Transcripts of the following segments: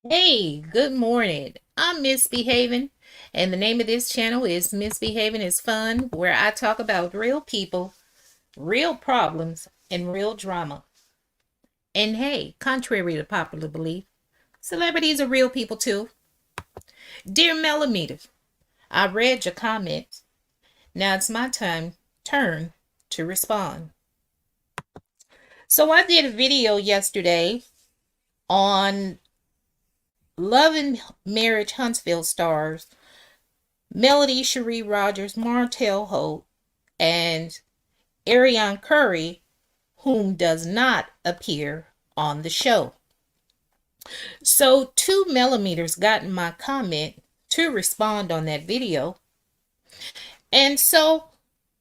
Hey, good morning. I'm Misbehaving, and the name of this channel is Misbehaving is Fun, where I talk about real people, real problems, and real drama. And hey, contrary to popular belief, celebrities are real people too. Dear Melometers, I read your comments. Now it's my turn to respond. So I did a video yesterday on Love Marriage Huntsville stars Melody Shari Rodgers, Martell, Holt, and Ariane Curry, whom does not appear on the show. So two Melometers got in my comment to respond on that video. And so,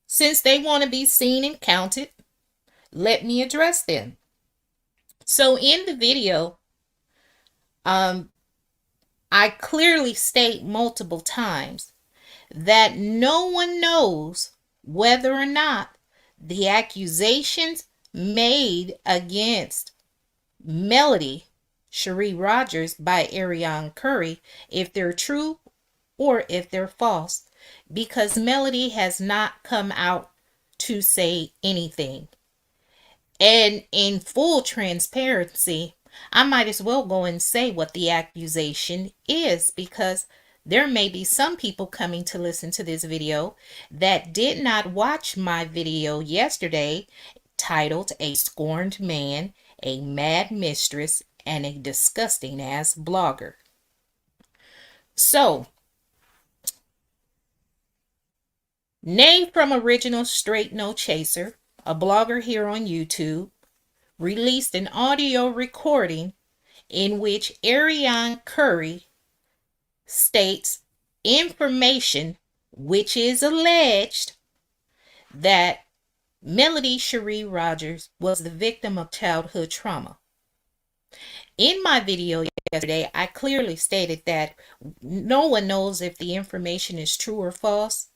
since they want to be seen and counted, let me address them. So in the video, I clearly state multiple times that no one knows whether or not the accusations made against Melody Shari Rodgers by Ariane Curry, if they're true or if they're false, because Melody has not come out to say anything. And in full transparency, I might as well go and say what the accusation is, because there may be some people coming to listen to this video that did not watch my video yesterday titled A Scorned Man, a Mad Mistress, and a Disgusting Ass Blogger. So, Nay from Original Straight No Chaser, a blogger here on YouTube, released an audio recording in which Ariane Curry states information which is alleged that Melody Shari Rodgers was the victim of childhood trauma. In my video yesterday, I clearly stated that no one knows if the information is true or false.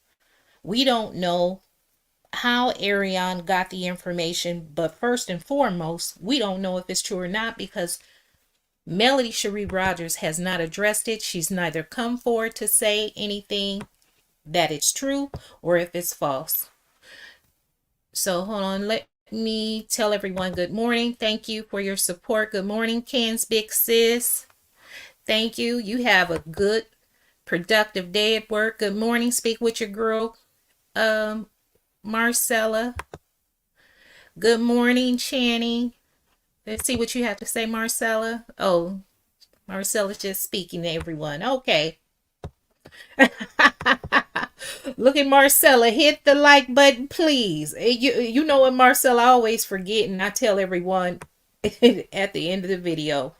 We don't know how Ariane got the information, but first and foremost, we don't know if it's true or not, because Melody Shari Rodgers has not addressed it. She's neither come forward to say anything that it's true or if it's false. So hold on, let me tell everyone good morning. Thank you for your support. Good morning, Ken's big sis. Thank you. You have a good, productive day at work. Good morning. Speak with your girl, Marcella. Good morning, Channing. Let's see what you have to say, Marcella. Oh, Marcella's just speaking to everyone. Okay. Look at Marcella. Hit the like button, please. You know what, Marcella, I always forget, and I tell everyone at the end of the video.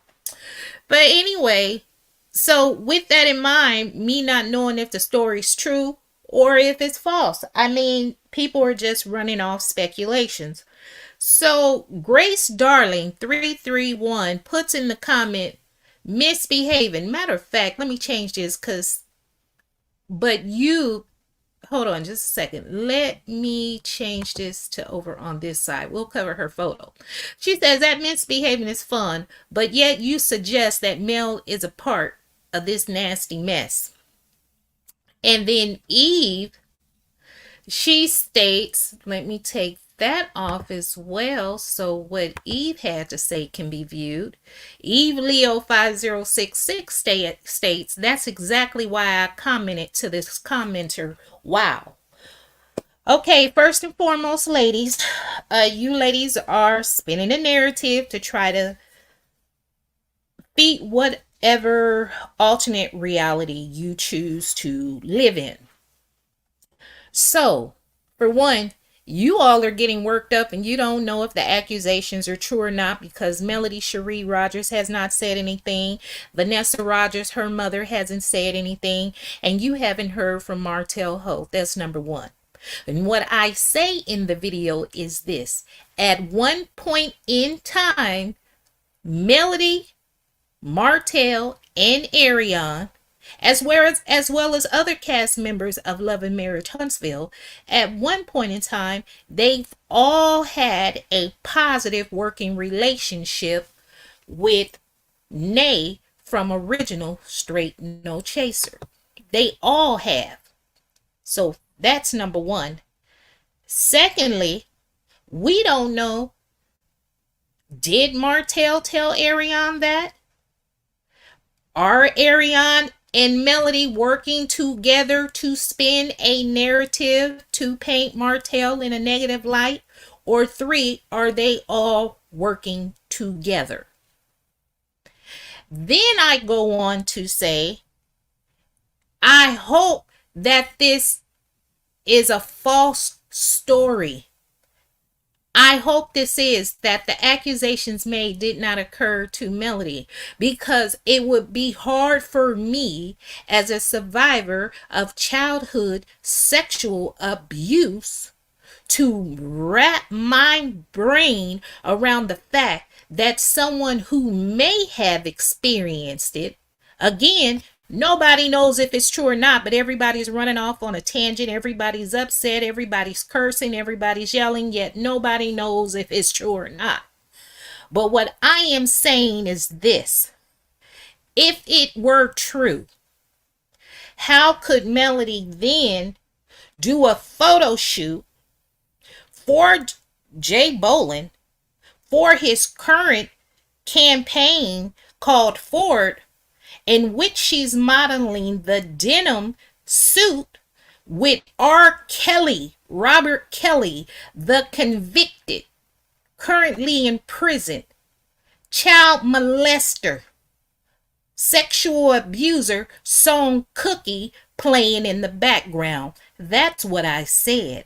But anyway, so with that in mind, me not knowing if the story's true or if it's false, I mean, people are just running off speculations. So Grace Darling 331 puts in the comment, misbehaving. Matter of fact, let me change this, but you, hold on just a second. Let me change this to over on this side. We'll cover her photo. She says that misbehaving is fun, but yet you suggest that Mel is a part of this nasty mess. And then Eve, she states, let me take that off as well so what Eve had to say can be viewed. Eve Leo 5066 states, that's exactly why I commented to this commenter. Wow. Okay, first and foremost, ladies, you ladies are spinning a narrative to try to beat whatever alternate reality you choose to live in. So, for one, you all are getting worked up and you don't know if the accusations are true or not, because Melody Shari Rodgers has not said anything. Vanessa Rodgers, her mother, hasn't said anything. And you haven't heard from Martell Holt. That's number one. And what I say in the video is this. At one point in time, Melody, Martell, and Ariane, as well as other cast members of Love and Marriage Huntsville, at one point in time, they've all had a positive working relationship with Nay from original Straight No Chaser. They all have. So that's number one. Secondly, we don't know, did Martell tell Ariane that? Are Ariane and Melody working together to spin a narrative to paint Martell in a negative light? Or three, are they all working together? Then I go on to say, I hope that this is a false story. I hope this is that the accusations made did not occur to Melody, because it would be hard for me as a survivor of childhood sexual abuse to wrap my brain around the fact that someone who may have experienced it, again, nobody knows if it's true or not, but everybody's running off on a tangent. Everybody's upset. Everybody's cursing. Everybody's yelling, yet nobody knows if it's true or not. But what I am saying is this. If it were true, how could Melody then do a photo shoot for Jay Bolin for his current campaign called Forward, in which she's modeling the denim suit with R. Kelly, Robert Kelly, the convicted, currently in prison, child molester, sexual abuser, song Cookie playing in the background? That's what I said.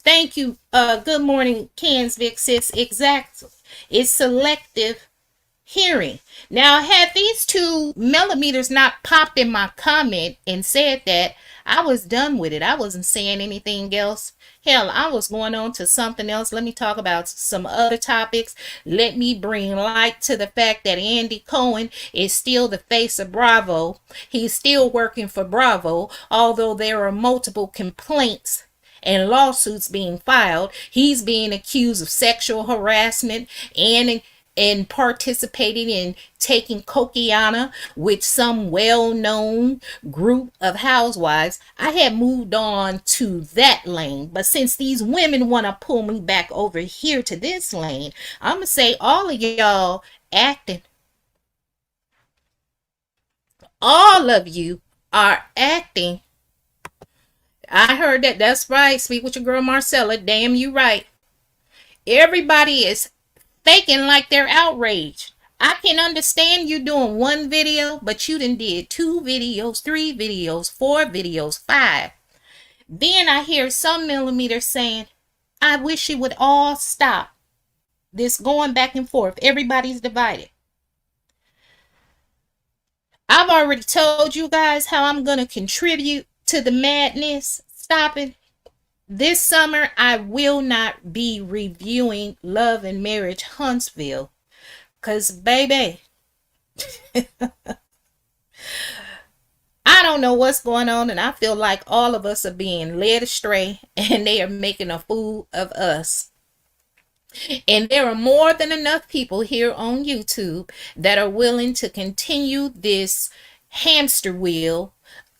Thank you. Good morning, Kansvik, sis. Exactly. It's selective hearing. Now, had these two Melometers not popped in my comment and said that, I was done with it. I wasn't saying anything else. Hell, I was going on to something else. Let me talk about some other topics. Let me bring light to the fact that Andy Cohen is still the face of Bravo. He's still working for Bravo, although there are multiple complaints and lawsuits being filed. He's being accused of sexual harassment and participating in taking Kokiana with some well-known group of housewives. I had moved on to that lane, but since these women want to pull me back over here to this lane, I'm going to say all of y'all acting. All of you are acting. I heard that. That's right. Speak with your girl Marcella. Damn, you right. Everybody is faking like they're outraged. I can understand you doing one video, but you done did 2 videos, 3 videos, 4 videos, 5. Then I hear some Melometers saying, I wish it would all stop. This going back and forth. Everybody's divided. I've already told you guys how I'm going to contribute to the madness. Stop it. This summer, I will not be reviewing Love and Marriage Huntsville. Because, baby, I don't know what's going on. And I feel like all of us are being led astray. And they are making a fool of us. And there are more than enough people here on YouTube that are willing to continue this hamster wheel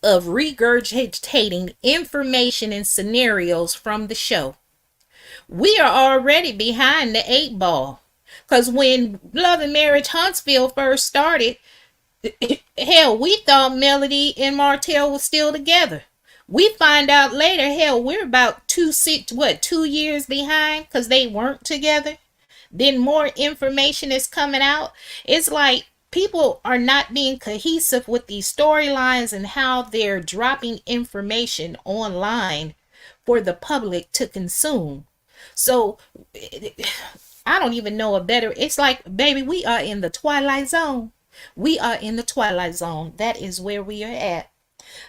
of regurgitating information and scenarios from the show. We are already behind the 8 ball. Because when Love and Marriage Huntsville first started, hell, we thought Melody and Martell were still together. We find out later, hell, we're about 2 years behind because they weren't together. Then more information is coming out. It's like people are not being cohesive with these storylines and how they're dropping information online for the public to consume. So I don't even know a better. It's like, baby, we are in the twilight zone. We are in the twilight zone. That is where we are at.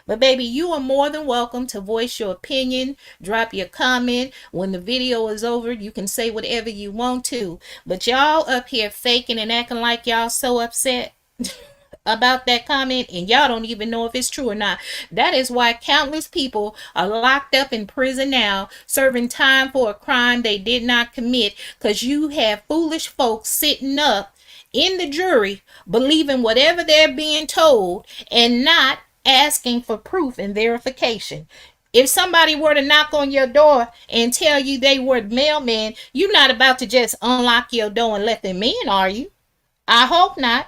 But baby, you are more than welcome to voice your opinion, drop your comment. When the video is over, you can say whatever you want to. But y'all up here faking and acting like y'all so upset about that comment, and y'all don't even know if it's true or not. That is why countless people are locked up in prison now, serving time for a crime they did not commit, because you have foolish folks sitting up in the jury, believing whatever they're being told and not asking for proof and verification. If somebody were to knock on your door and tell you they were the mailman, you're not about to just unlock your door and let them in, are you? I hope not.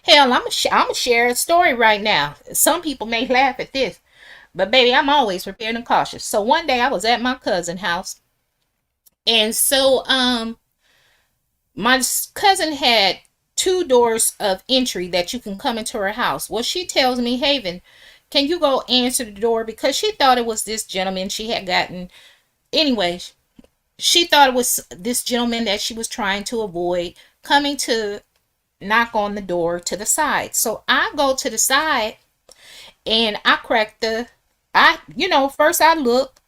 Hell, I'm share a story right now. Some people may laugh at this, but baby, I'm always prepared and cautious. So one day I was at my cousin's house, and so my cousin had two doors of entry that you can come into her house. Well, she tells me, Haven, can you go answer the door? Because she thought it was this gentleman she had gotten. Anyway, she thought it was this gentleman that she was trying to avoid coming to knock on the door to the side. So I go to the side and I crack first I look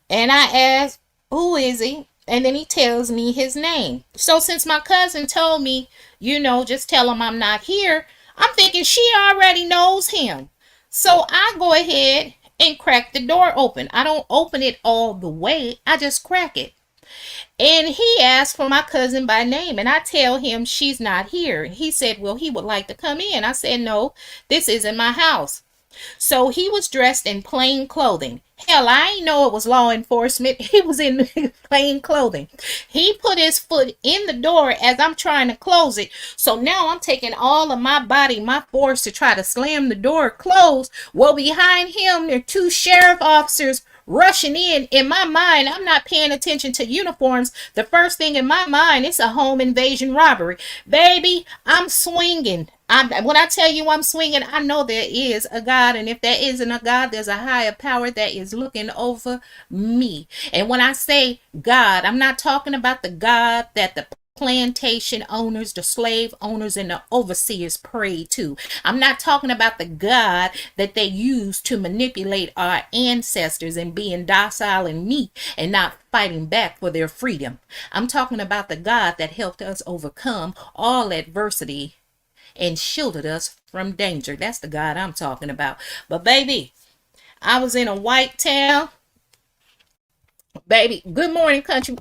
and I ask, who is he? And then he tells me his name. So since my cousin told me, just tell him I'm not here, I'm thinking she already knows him. So I go ahead and crack the door open. I don't open it all the way. I just crack it. And he asked for my cousin by name, and I tell him she's not here. He said, well, he would like to come in. I said, no, this isn't my house. So he was dressed in plain clothing. Hell, I ain't know it was law enforcement. He was in plain clothing. He put his foot in the door as I'm trying to close it. So now I'm taking all of my body, my force to try to slam the door closed. Well, behind him, there are two sheriff officers rushing in. In my mind, I'm not paying attention to uniforms. The first thing in my mind is a home invasion robbery. Baby, I'm swinging. When I tell you I'm swinging, I know there is a God. And if there isn't a God, there's a higher power that is looking over me. And when I say God, I'm not talking about the God that the plantation owners, the slave owners, and the overseers prayed to. I'm not talking about the God that they used to manipulate our ancestors and being docile and meek and not fighting back for their freedom. I'm talking about the God that helped us overcome all adversity and shielded us from danger. That's the God I'm talking about. But baby, I was in a white town. Baby, good morning, country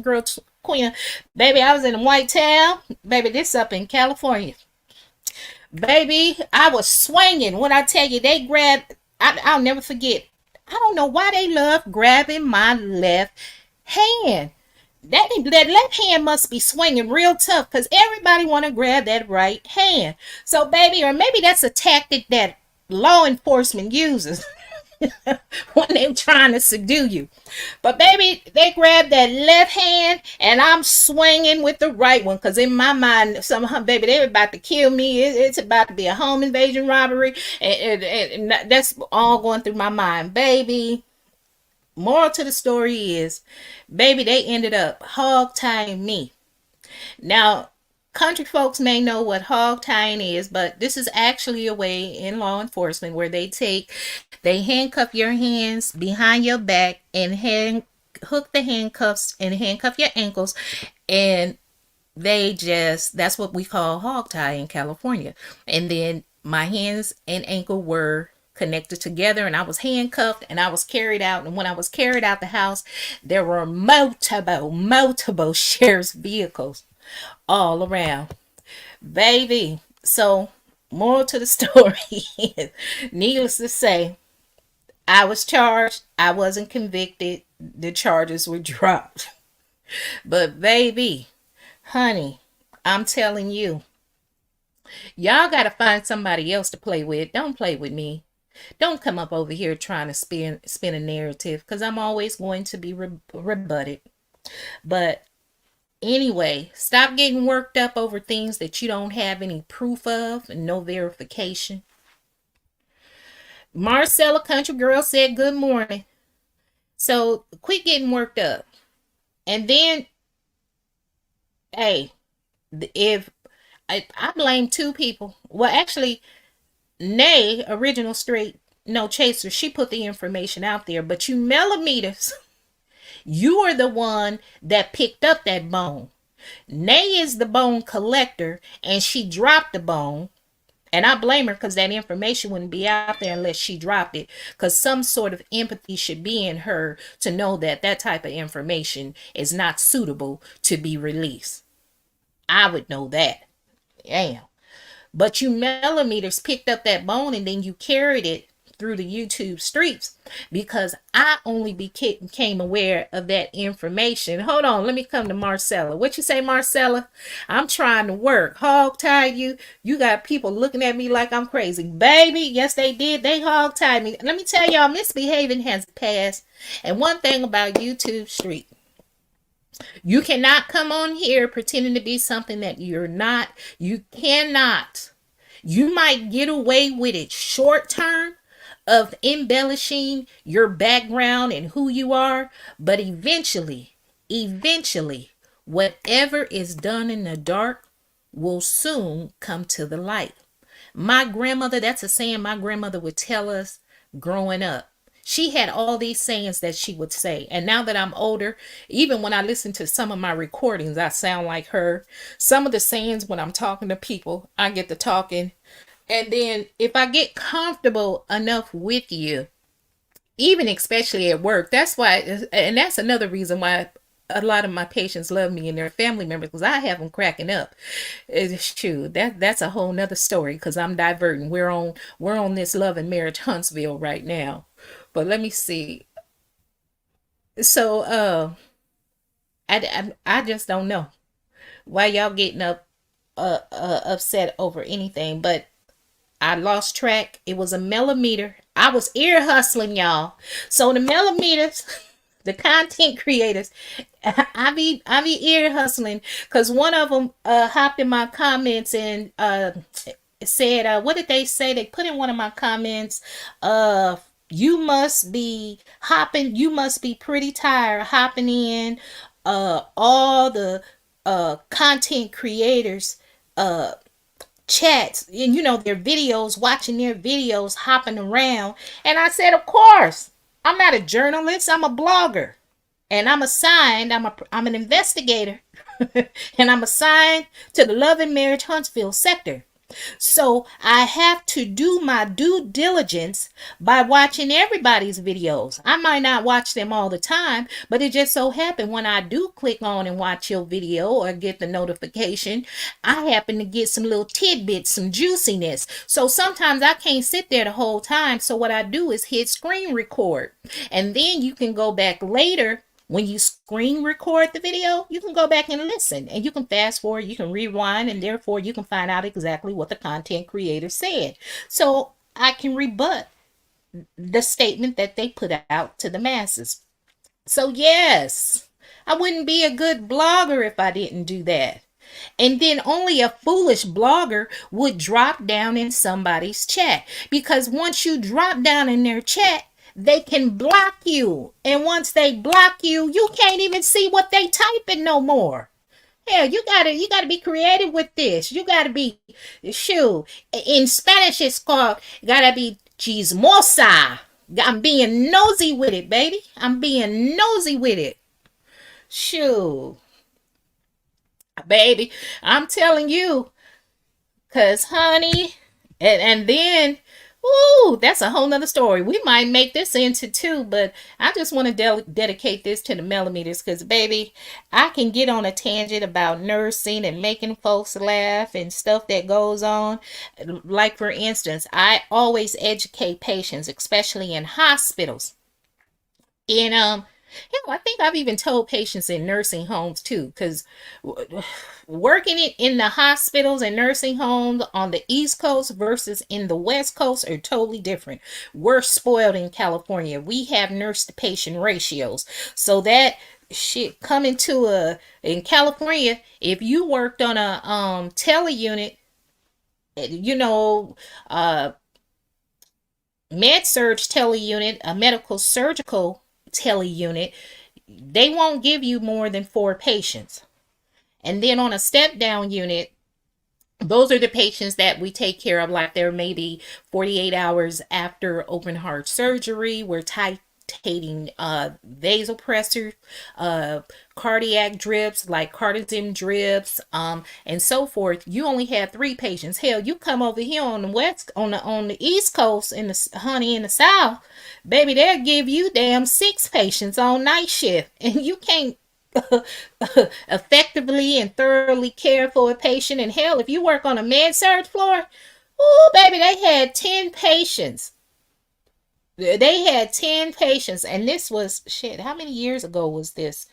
girl queen. Baby, I was in a white town. Baby, this up in California. Baby, I was swinging. When I tell you, they grabbed, I'll never forget. I don't know why they love grabbing my left hand. That left hand must be swinging real tough because everybody want to grab that right hand. So, baby, or maybe that's a tactic that law enforcement uses when they're trying to subdue you. But, baby, they grab that left hand and I'm swinging with the right one because in my mind, baby, they're about to kill me. It's about to be a home invasion robbery. And that's all going through my mind. Baby, moral to the story is, baby, they ended up hog-tying me. Now, country folks may know what hog-tying is, but this is actually a way in law enforcement where they handcuff your hands behind your back and hook the handcuffs and handcuff your ankles, and that's what we call hog-tie in California. And then my hands and ankle were connected together and I was handcuffed and I was carried out. And when I was carried out the house, there were multiple sheriff's vehicles all around. Baby, so moral to the story is, needless to say, I was charged. I wasn't convicted. The charges were dropped. But baby, honey, I'm telling you, y'all got to find somebody else to play with. Don't play with me. Don't come up over here trying to spin a narrative because I'm always going to be rebutted. But anyway, stop getting worked up over things that you don't have any proof of and no verification. Marcella Country Girl said good morning. So quit getting worked up. And then, hey, if I blame two people. Well, actually, Nay, Original Straight No Chaser, she put the information out there. But you Melometers, you are the one that picked up that bone. Nay is the bone collector, and she dropped the bone. And I blame her because that information wouldn't be out there unless she dropped it. Because some sort of empathy should be in her to know that that type of information is not suitable to be released. I would know that. Damn. But you Melometers picked up that bone and then you carried it through the YouTube streets, because I only became aware of that information. Hold on, let me come to Marcella. What you say, Marcella? I'm trying to work. Hog tied you. You got people looking at me like I'm crazy. Baby, yes they did. They hog tied me. Let me tell y'all, misbehaving has passed. And one thing about YouTube Street, you cannot come on here pretending to be something that you're not. You cannot. You might get away with it short term of embellishing your background and who you are, but eventually, whatever is done in the dark will soon come to the light. My grandmother, that's a saying my grandmother would tell us growing up. She had all these sayings that she would say. And now that I'm older, even when I listen to some of my recordings, I sound like her. Some of the sayings when I'm talking to people, I get to talking. And then if I get comfortable enough with you, even especially at work, that's why, and that's another reason why a lot of my patients love me and their family members, because I have them cracking up. It's true. That's a whole nother story, because I'm diverting. We're on this Love and Marriage Huntsville right now. But let me see. So I just don't know why y'all getting upset over anything, but I lost track. It was a Melometer. I was ear hustling, y'all. So the Melometers, the content creators, I be ear hustling, because one of them hopped in my comments and said, what did they say? They put in one of my comments, you must be hopping, you must be pretty tired hopping in all the content creators chats, and their videos, watching their videos, hopping around. And I said, of course, I'm not a journalist, I'm a blogger, and I'm an investigator, and I'm assigned to the Love and Marriage Huntsville sector. So I have to do my due diligence by watching everybody's videos. I might not watch them all the time, but it just so happened when I do click on and watch your video or get the notification, I happen to get some little tidbits, some juiciness. So sometimes I can't sit there the whole time. So what I do is hit screen record, and then you can go back later. When you screen record the video, you can go back and listen, and you can fast forward, you can rewind, and therefore you can find out exactly what the content creator said. So I can rebut the statement that they put out to the masses. So yes, I wouldn't be a good blogger if I didn't do that. And then only a foolish blogger would drop down in somebody's chat, because once you drop down in their chat, they can block you. And once they block you, you can't even see what they typing no more. Hell, you gotta be creative with this. You gotta be, shoot. In Spanish it's called, gotta be chismosa. I'm being nosy with it, baby. I'm being nosy with it. Shoot. Baby, I'm telling you. Cause honey, and then, ooh, that's a whole nother story. We might make this into two, but I just want to dedicate this to the Melometers, because, baby, I can get on a tangent about nursing and making folks laugh and stuff that goes on. Like, for instance, I always educate patients, especially in hospitals. And, I think I've even told patients in nursing homes, too, because working it in the hospitals and nursing homes on the East Coast versus in the West Coast are totally different. We're spoiled in California. We have nurse to patient ratios. So that shit coming to in California, if you worked on a tele unit, med surge tele unit, a medical surgical tele unit, they won't give you more than 4 patients. And then on a step down unit, those are the patients that we take care of, like they're maybe 48 hours after open heart surgery. We're titrating vasopressor, cardiac drips like cardizem drips, and so forth. You only have 3 patients. Hell, you come over here on the East Coast, in the South, baby, they'll give you damn 6 patients on night shift, and you can't. effectively and thoroughly care for a patient. And hell, if you work on a med surg floor, oh baby, they had 10 patients. They had 10 patients, and this was shit. How many years ago was this?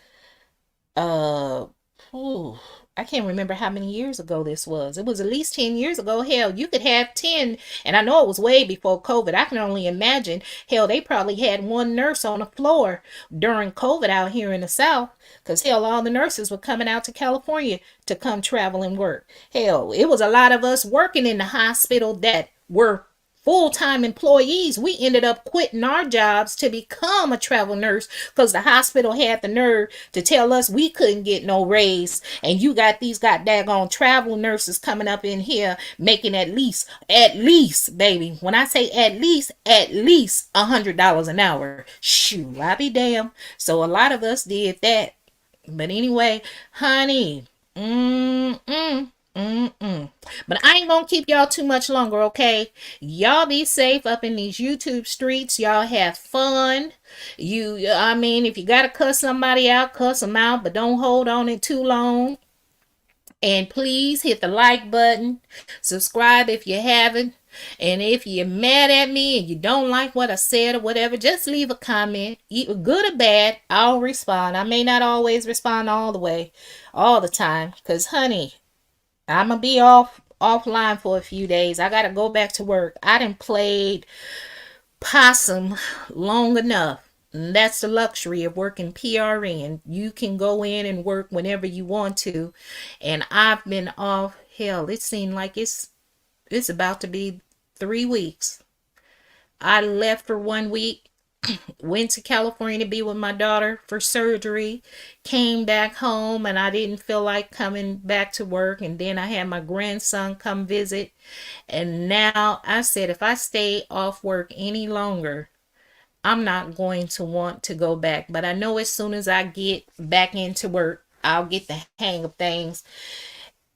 Uh, ooh, I can't remember how many years ago this was. It was at least 10 years ago. Hell, you could have 10, and I know it was way before COVID. I can only imagine. Hell, they probably had one nurse on the floor during COVID out here in the South, because hell, all the nurses were coming out to California to come travel and work. Hell, it was a lot of us working in the hospital that were full-time employees. We ended up quitting our jobs to become a travel nurse because the hospital had the nerve to tell us we couldn't get no raise, and you got these got daggone travel nurses coming up in here making at least baby, when I say at least $100 an hour. Shoot, I be damn. So a lot of us did that. But anyway, honey, but I ain't gonna keep y'all too much longer, okay? Y'all be safe up in these YouTube streets. Y'all have fun. I mean, if you gotta cuss somebody out, cuss them out, but don't hold on it too long. And please hit the like button. Subscribe if you haven't. And if you're mad at me and you don't like what I said or whatever, just leave a comment. Either good or bad, I'll respond. I may not always respond all the time. Because, honey, I'm going to be offline for a few days. I got to go back to work. I done played possum long enough. And that's the luxury of working PRN. You can go in and work whenever you want to. And I've been off. Hell, it seemed like it's about to be 3 weeks. I left for 1 week. Went to California to be with my daughter for surgery. Came back home and I didn't feel like coming back to work. And then I had my grandson come visit. And now I said if I stay off work any longer, I'm not going to want to go back. But I know as soon as I get back into work, I'll get the hang of things.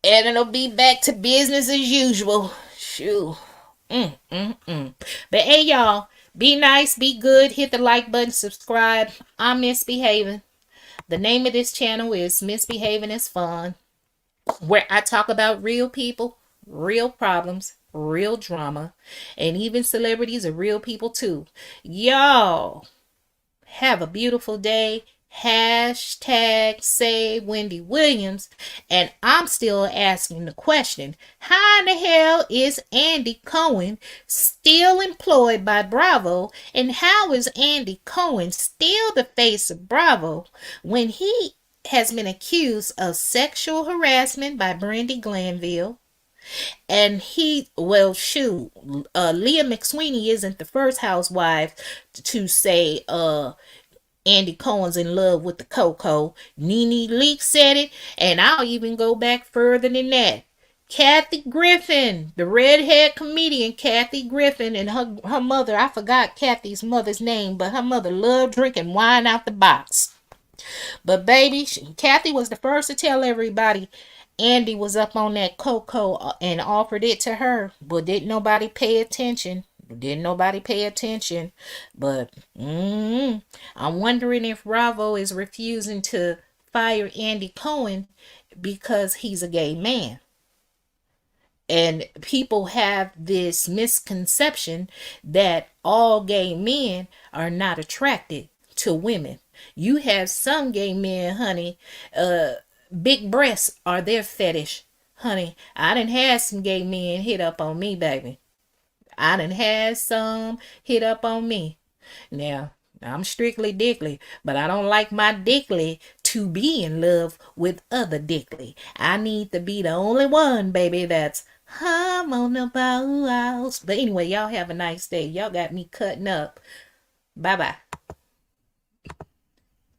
And it'll be back to business as usual. Shoo. But hey, y'all, be nice, be good, hit the like button, subscribe. I'm Misbehaving. The name of this channel is Misbehaving is Fun, where I talk about real people, real problems, real drama, and even celebrities are real people too. Y'all have a beautiful day. Hashtag save Wendy Williams. And I'm still asking the question, how in the hell is Andy Cohen still employed by Bravo? And how is Andy Cohen still the face of Bravo when he has been accused of sexual harassment by Brandy Glanville? And Leah McSweeney isn't the first housewife to say Andy Cohen's in love with the Coco. Nene Leakes said it, and I'll even go back further than that. Kathy Griffin, the redhead comedian Kathy Griffin, and her mother, I forgot Kathy's mother's name, but her mother loved drinking wine out the box. But baby, Kathy was the first to tell everybody Andy was up on that Coco and offered it to her, but didn't nobody pay attention. But I'm wondering if Bravo is refusing to fire Andy Cohen because he's a gay man. And people have this misconception that all gay men are not attracted to women. You have some gay men, honey, big breasts are their fetish. Honey, I done had some gay men hit up on me, baby. I done had some hit up on me. Now, I'm strictly dickly, but I don't like my dickly to be in love with other dickly. I need to be the only one, baby, that's I'm on the bow house. But anyway, y'all have a nice day. Y'all got me cutting up. Bye-bye.